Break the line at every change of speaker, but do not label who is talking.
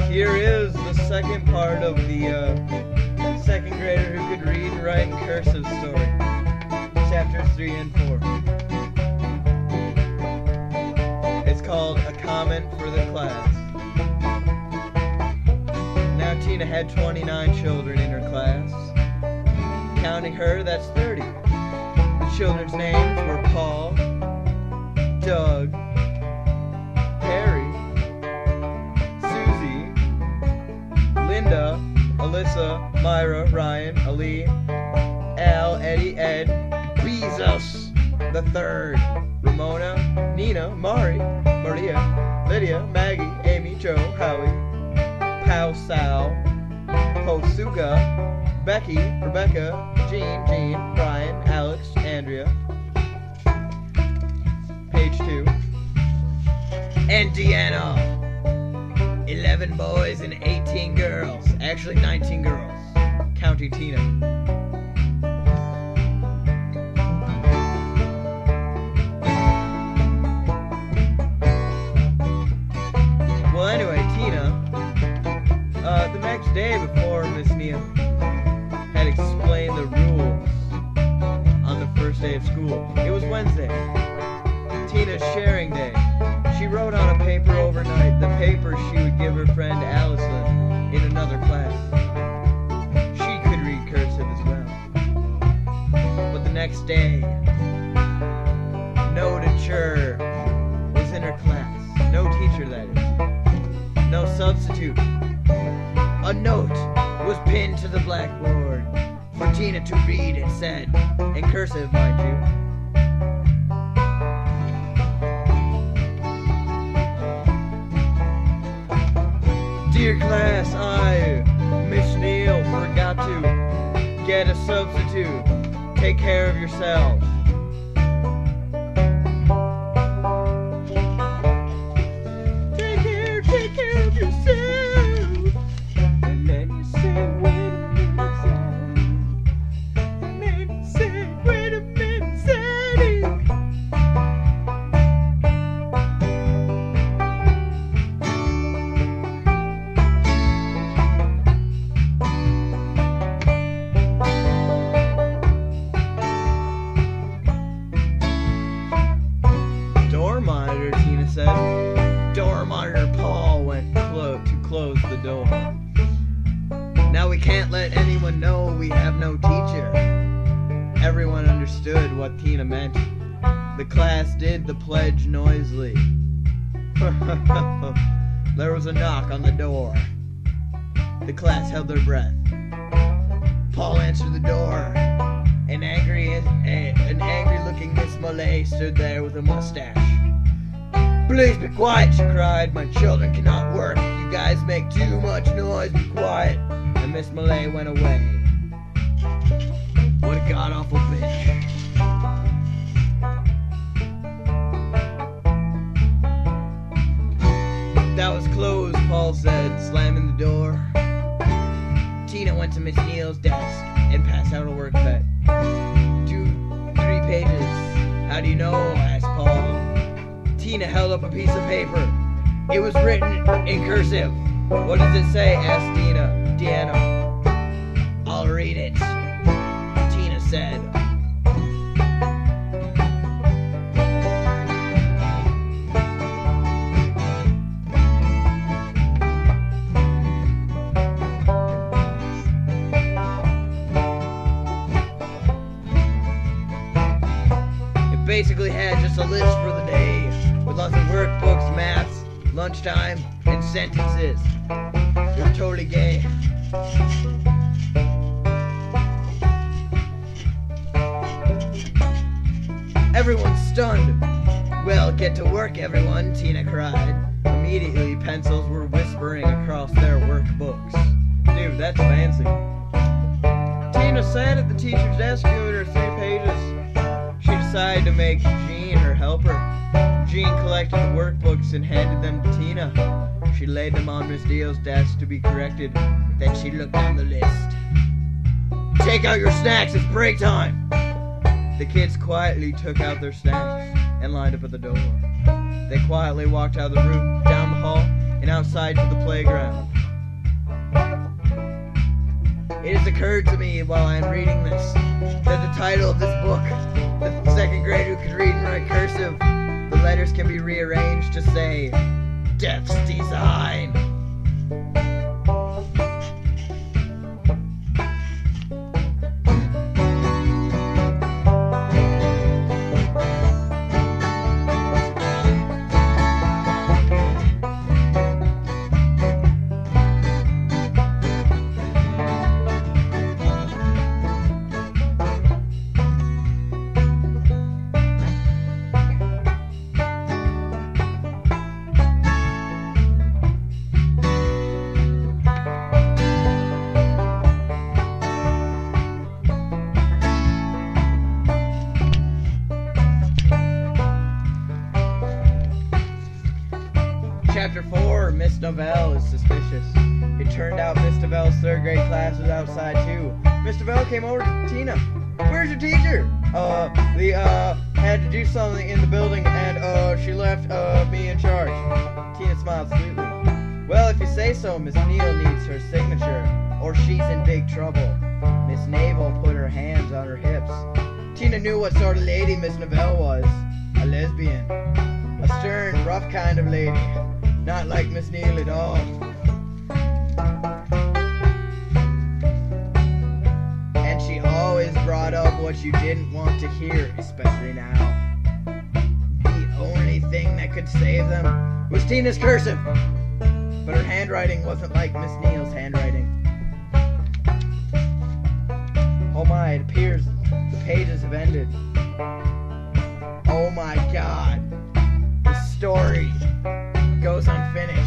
Here is the second part of the second grader who could read and write in cursive story. Chapters 3 and 4. It's called A Comment for the Class. Now Tina had 29 children in her class. Counting her, that's 30. The children's names were Paul, Doug, Harry, Linda, Alyssa, Myra, Ryan, Ali, Al, Eddie, Ed, Bezos the Third, Ramona, Nina, Mari, Maria, Lydia, Maggie, Amy, Joe, Howie, Pau, Sal, Posuka, Becky, Rebecca, Jean, Brian, Alex, Andrea. Page 2. And Deanna. 11 boys and 18 girls. Actually 19 girls, counting Tina. Well, anyway, Tina, the next day before Miss Nia had explained the rules on the first day of school, it was Wednesday, Tina's sharing day. She wrote on a paper overnight the paper she would give her friend Allison in another class. She could read cursive as well. But the next day, no teacher was in her class. No teacher, that is. No substitute. A note was pinned to the blackboard for Tina to read. It said, in cursive, mind you, "Dear class, I, Miss Neal, forgot to get a substitute. Take care of yourself." Take care of yourself. And then you say, wait a minute, Sadie. And then you say, wait a minute, Sadie. Tina said. Door monitor Paul went to close the door. "Now we can't let anyone know we have no teacher." Everyone understood what Tina meant. The class did the pledge noisily. There was a knock on the door. The class held their breath. Paul answered the door. An angry-looking Miss Millay stood there with a mustache. "Please be quiet," she cried. "My children cannot work. You guys make too much noise. Be quiet." And Miss Millay went away. What a god-awful bitch. "That was closed," Paul said, slamming the door. Tina went to Miss Neal's desk and passed out a work bet. 2-3 pages. "How do you know?" asked Paul. Tina held up a piece of paper. It was written in cursive. "What does it say?" asked Deanna. "I'll read it," Tina said. It basically had just a list for the day, with lots of workbooks, maths, lunchtime, and sentences. It was totally gay. Everyone's stunned. Well, get to work, everyone, Tina cried. Immediately, pencils were whispering across their workbooks. Dude, that's fancy. Tina sat at the teacher's desk doing her 3 pages. She decided to make Jean her helper. Jean collected the workbooks and handed them to Tina. She laid them on Miss Neal's desk to be corrected. Then she looked down the list. Take out your snacks, it's break time! The kids quietly took out their snacks and lined up at the door. They quietly walked out of the room, down the hall, and outside to the playground. It has occurred to me while I am reading this that the title of this book, that the 2nd grade who can read and write cursive, the letters can be rearranged to say, Death's Design. Chapter 4, Miss Novell is suspicious. It turned out Miss Novell's 3rd grade class was outside too. Miss Novell came over to Tina. Where's your teacher? We had to do something in the building and she left me in charge. Tina smiled sweetly. Well, if you say so, Miss Neal needs her signature, or she's in big trouble. Miss Navel put her hands on her hips. Tina knew what sort of lady Miss Novell was. A lesbian. A stern, rough kind of lady. Not like Miss Neal at all. And she always brought up what you didn't want to hear, especially now. The only thing that could save them was Tina's cursive. But her handwriting wasn't like Miss Neal's handwriting. Oh my, it appears the pages have ended. Oh my God. The story goes unfinished.